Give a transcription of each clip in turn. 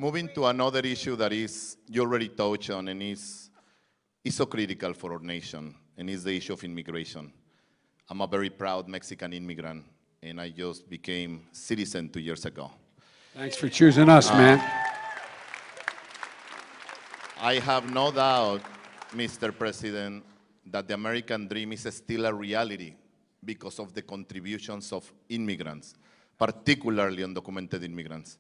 Moving to another issue that is you already touched on and is so critical for our nation, and is the issue of immigration. I'm a very proud Mexican immigrant, and I just became citizen 2 years ago. Thanks for choosing us, man. I have no doubt, Mr. President, that the American dream is still a reality because of the contributions of immigrants, particularly undocumented immigrants.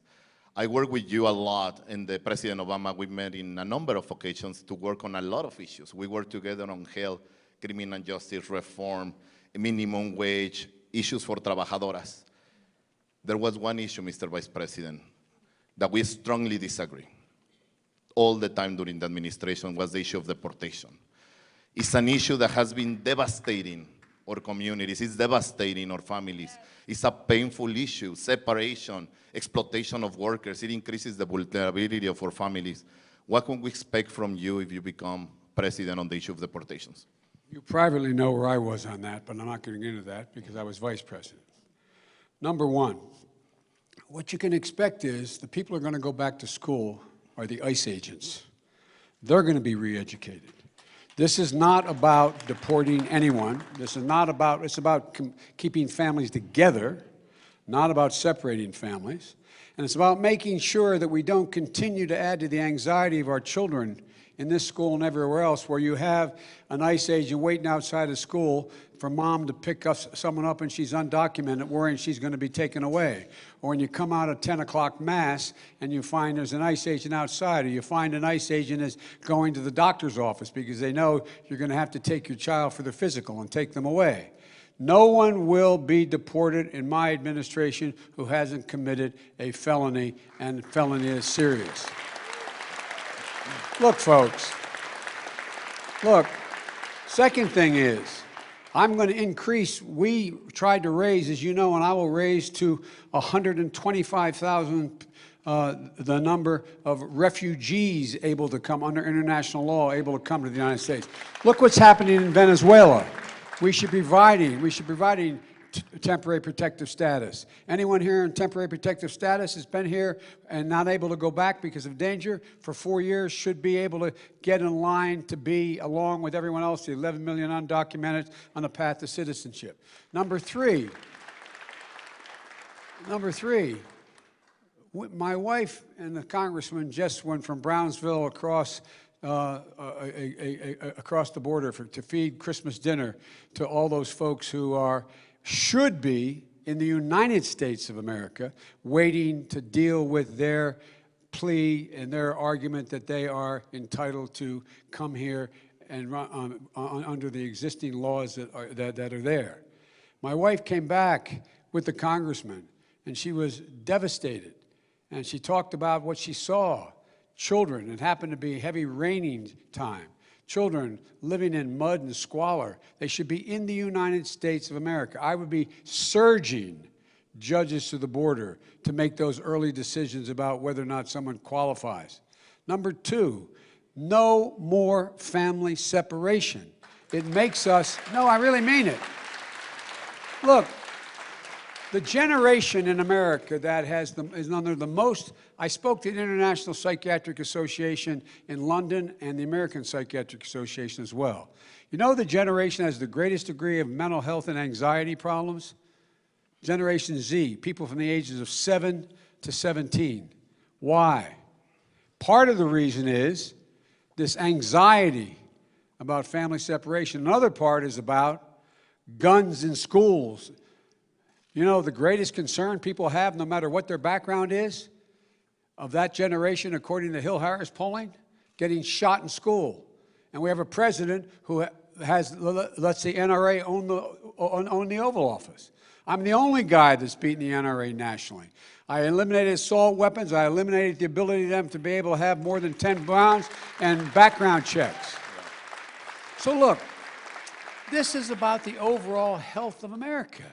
I work with you a lot, and the President Obama, we met in a number of occasions to work on a lot of issues. We worked together on health, criminal justice reform, minimum wage, issues for trabajadoras. There was one issue, Mr. Vice President, that we strongly disagree all the time during the administration, was the issue of deportation. It's an issue that has been devastating our communities, it's devastating our families. It's a painful issue, separation, exploitation of workers. It increases the vulnerability of our families. What can we expect from you if you become president on the issue of deportations? You privately know where I was on that, but I'm not getting into that because I was vice president. Number one, what you can expect is the people who are going to go back to school are the ICE agents. They're going to be re-educated. This is not about deporting anyone. This is not about, it's about keeping families together, not about separating families. And it's about making sure that we don't continue to add to the anxiety of our children in this school and everywhere else, where you have an ICE agent waiting outside of school for mom to pick someone up and she's undocumented, worrying she's going to be taken away. Or when you come out of 10 o'clock mass and you find there's an ICE agent outside, or you find an ICE agent is going to the doctor's office because they know you're going to have to take your child for the physical and take them away. No one will be deported in my administration who hasn't committed a felony, and felony is serious. Look, folks, look, second thing is, I'm going to increase, we tried to raise, as you know, and I will raise to 125,000 the number of refugees able to come under international law, able to come to the United States. Look what's happening in Venezuela. We should be providing temporary protective status. Anyone here in temporary protective status has been here and not able to go back because of danger for 4 years should be able to get in line to be, along with everyone else, the 11 million undocumented, on the path to citizenship. Number three, my wife and the congressman just went from Brownsville across across the border to feed Christmas dinner to all those folks who should be in the United States of America waiting to deal with their plea and their argument that they are entitled to come here and run under the existing laws that are there. My wife came back with the congressman, and she was devastated. And she talked about what she saw. Children, it happened to be heavy raining time. Children living in mud and squalor. They should be in the United States of America. I would be surging judges to the border to make those early decisions about whether or not someone qualifies. Number two, no more family separation. It makes us, no, I really mean it. Look, the generation in America that is under the most, I spoke to the International Psychiatric Association in London and the American Psychiatric Association as well. You know the generation has the greatest degree of mental health and anxiety problems? Generation Z, people from the ages of 7 to 17. Why? Part of the reason is this anxiety about family separation. Another part is about guns in schools. You know, the greatest concern people have, no matter what their background is, of that generation, according to Hill Harris polling, getting shot in school. And we have a president who has, lets the NRA own the Oval Office. I'm the only guy that's beaten the NRA nationally. I eliminated assault weapons. I eliminated the ability of them to be able to have more than 10 rounds and background checks. So look, this is about the overall health of America.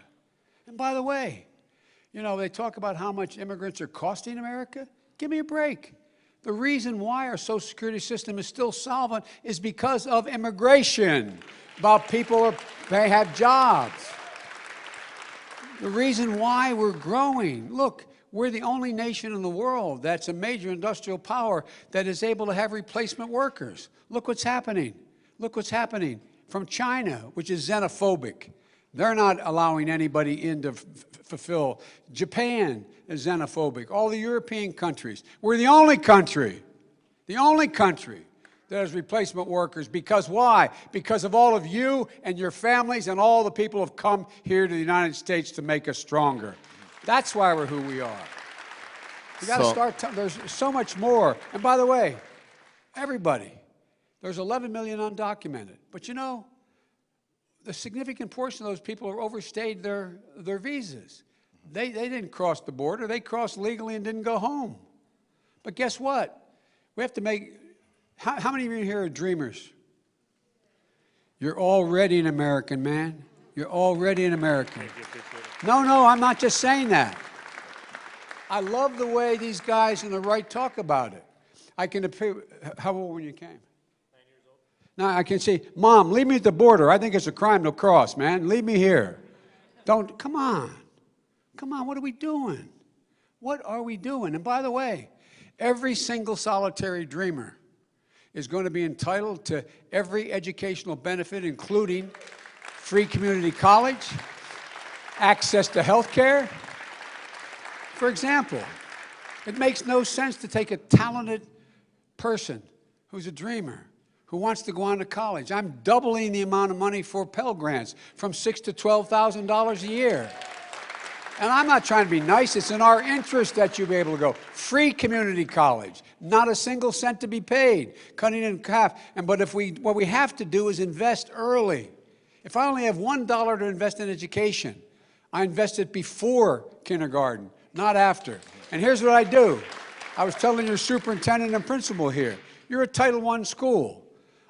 And by the way, you know, they talk about how much immigrants are costing America. Give me a break. The reason why our Social Security system is still solvent is because of immigration, about people they have jobs. The reason why we're growing. Look, we're the only nation in the world that's a major industrial power that is able to have replacement workers. Look what's happening. Look what's happening from China, which is xenophobic. They're not allowing anybody in to fulfill. Japan is xenophobic. All the European countries. We're the only country that has replacement workers. Because why? Because of all of you and your families and all the people who have come here to the United States to make us stronger. That's why we're who we are. We got to start. There's so much more. And by the way, everybody, there's 11 million undocumented. But you know, the significant portion of those people have overstayed their visas. They didn't cross the border. They crossed legally and didn't go home. But guess what? We have to make. How many of you here are dreamers? You're already an American, man. You're already an American. No, I'm not just saying that. I love the way these guys on the right talk about it. I can appear. How old when you came? 9 years old. Now I can say, Mom, leave me at the border. I think it's a crime to cross, man. Leave me here. Don't, come on. Come on, what are we doing? What are we doing? And by the way, every single solitary dreamer is going to be entitled to every educational benefit, including free community college, access to health care. For example, it makes no sense to take a talented person who's a dreamer, who wants to go on to college. I'm doubling the amount of money for Pell Grants from $6,000 to $12,000 a year. And I'm not trying to be nice. It's in our interest that you be able to go. Free community college, not a single cent to be paid, cutting it in half. But what we have to do is invest early. If I only have $1 to invest in education, I invest it before kindergarten, not after. And here's what I do. I was telling your superintendent and principal here, you're a Title I school.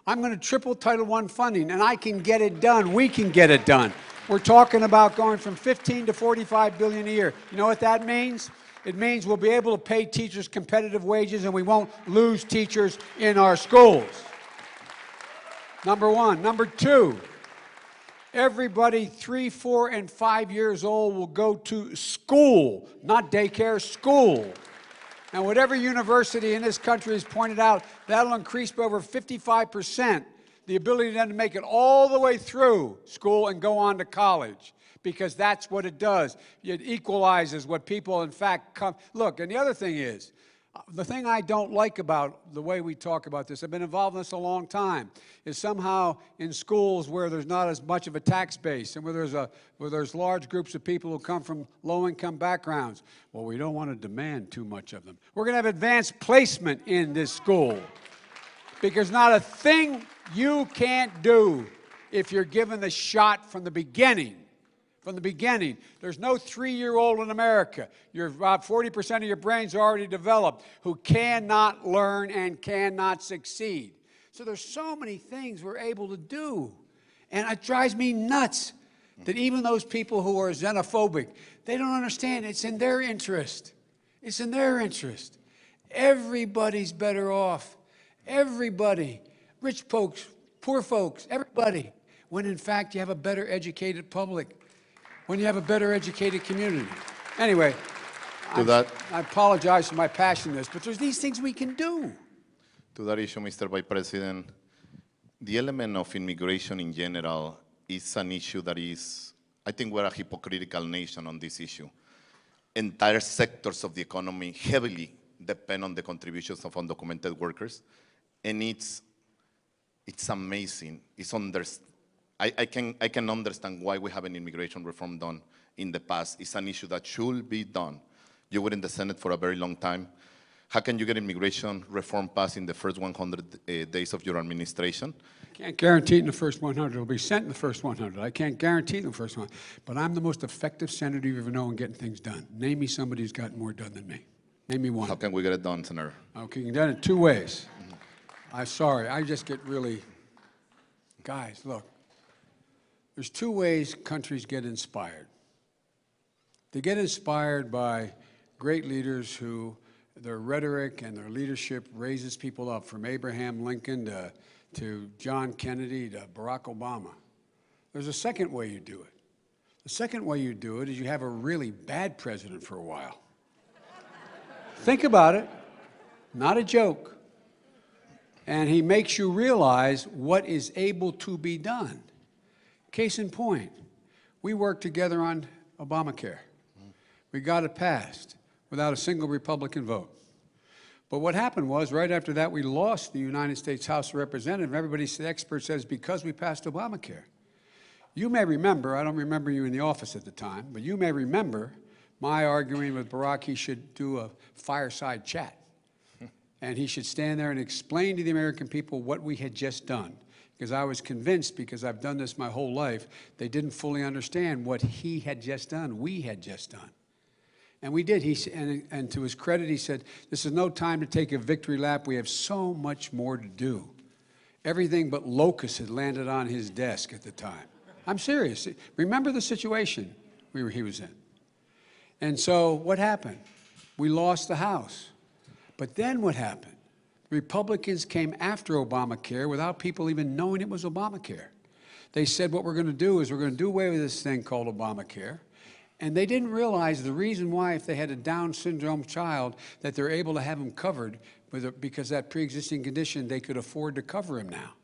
I'm going to triple Title I funding, and I can get it done. We can get it done. We're talking about going from 15 to 45 billion a year. You know what that means? It means we'll be able to pay teachers competitive wages and we won't lose teachers in our schools. Number one. Number two, everybody 3, 4, and 5 years old will go to school, not daycare, school. And whatever university in this country has pointed out, that'll increase by over 55%. The ability then to make it all the way through school and go on to college, because that's what it does. It equalizes what people, in fact, come. Look, and the other thing is, the thing I don't like about the way we talk about this, I've been involved in this a long time, is somehow in schools where there's not as much of a tax base and where there's large groups of people who come from low-income backgrounds, well, we don't want to demand too much of them. We're going to have advanced placement in this school, because not a thing you can't do if you're given the shot from the beginning. From the beginning. There's no 3-year-old in America. About 40% of your brain's already developed who cannot learn and cannot succeed. So there's so many things we're able to do. And it drives me nuts that even those people who are xenophobic, they don't understand it's in their interest. It's in their interest. Everybody's better off. Everybody. Rich folks, poor folks, everybody. When in fact you have a better educated public. When you have a better educated community. Anyway, I apologize for my passionate, but there's these things we can do. To that issue, Mr. Vice President, the element of immigration in general is an issue that is, I think we're a hypocritical nation on this issue. Entire sectors of the economy heavily depend on the contributions of undocumented workers, and it's amazing. I can understand why we haven't immigration reform done in the past. It's an issue that should be done. You were in the Senate for a very long time. How can you get immigration reform passed in the first 100 days of your administration? I can't guarantee it in the first 100. It'll be sent in the first 100. I can't guarantee it in the first one. But I'm the most effective senator you ever know in getting things done. Name me somebody who's gotten more done than me. Name me one. How can we get it done, Senator? Okay, you can do it in 2 ways. I'm sorry, I just get really, guys, look. There's 2 ways countries get inspired. They get inspired by great leaders who their rhetoric and their leadership raises people up, from Abraham Lincoln to John Kennedy to Barack Obama. There's a second way you do it. The second way you do it is you have a really bad president for a while. Think about it. Not a joke. And he makes you realize what is able to be done. Case in point, we worked together on Obamacare. We got it passed without a single Republican vote. But what happened was, right after that, we lost the United States House of Representatives. Everybody, the expert says, because we passed Obamacare. You may remember, I don't remember you in the office at the time, but you may remember my arguing with Barack he should do a fireside chat. And he should stand there and explain to the American people what we had just done. Because I was convinced, because I've done this my whole life, they didn't fully understand what he had just done, we had just done. And we did. And to his credit, he said, this is no time to take a victory lap. We have so much more to do. Everything but locusts had landed on his desk at the time. I'm serious. Remember the situation he was in. And so what happened? We lost the House. But then what happened? Republicans came after Obamacare without people even knowing it was Obamacare. They said what we're going to do is we're going to do away with this thing called Obamacare. And they didn't realize the reason why, if they had a Down syndrome child, that they're able to have him covered because that pre-existing condition, they could afford to cover him now.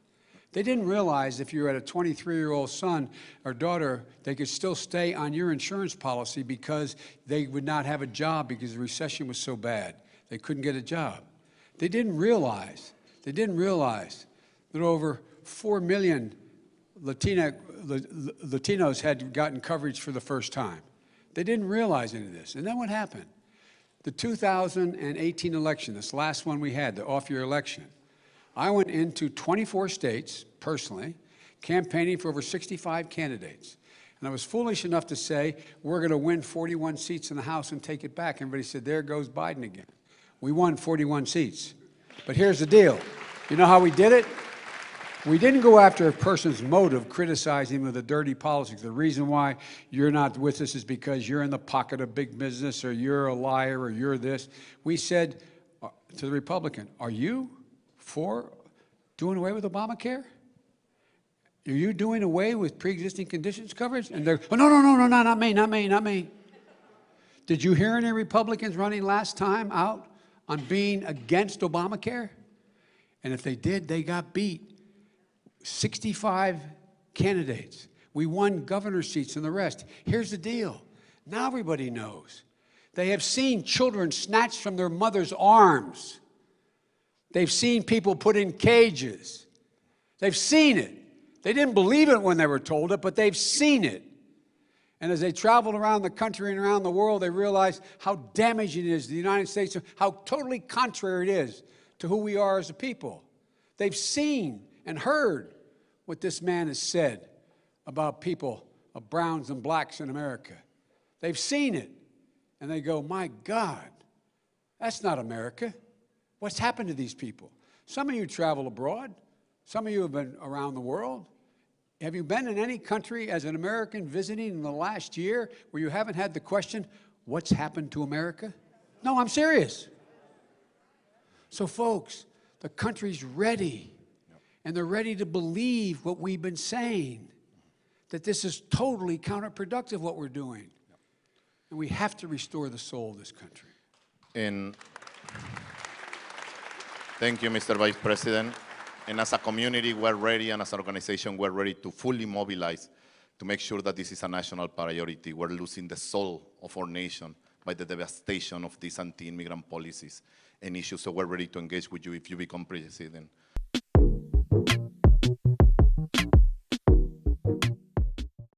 They didn't realize if you had a 23-year-old son or daughter, they could still stay on your insurance policy because they would not have a job because the recession was so bad. They couldn't get a job. They didn't realize that over 4 million Latinos had gotten coverage for the first time. They didn't realize any of this. And then what happened? The 2018 election, this last one we had, the off-year election, I went into 24 states, personally, campaigning for over 65 candidates. And I was foolish enough to say, we're going to win 41 seats in the House and take it back. Everybody said, there goes Biden again. We won 41 seats. But here's the deal. You know how we did it? We didn't go after a person's motive, criticizing him with a dirty politics. The reason why you're not with us is because you're in the pocket of big business, or you're a liar, or you're this. We said to the Republican, are you for doing away with Obamacare? Are you doing away with pre-existing conditions coverage? And they're, oh, no, not me. Did you hear any Republicans running last time out on being against Obamacare? And if they did, they got beat. 65 candidates. We won governor seats and the rest. Here's the deal. Now everybody knows. They have seen children snatched from their mother's arms. They've seen people put in cages. They've seen it. They didn't believe it when they were told it, but they've seen it. And as they traveled around the country and around the world, they realized how damaging it is to the United States, how totally contrary it is to who we are as a people. They've seen and heard what this man has said about people of browns and blacks in America. They've seen it, and they go, my God, that's not America. What's happened to these people? Some of you travel abroad. Some of you have been around the world. Have you been in any country as an American visiting in the last year where you haven't had the question, what's happened to America? No, I'm serious. So folks, the country's ready. And they're ready to believe what we've been saying, that this is totally counterproductive what we're doing. And we have to restore the soul of this country. And thank you, Mr. Vice President. And as a community, we're ready, and as an organization, we're ready to fully mobilize to make sure that this is a national priority. We're losing the soul of our nation by the devastation of these anti-immigrant policies and issues, so we're ready to engage with you if you become president.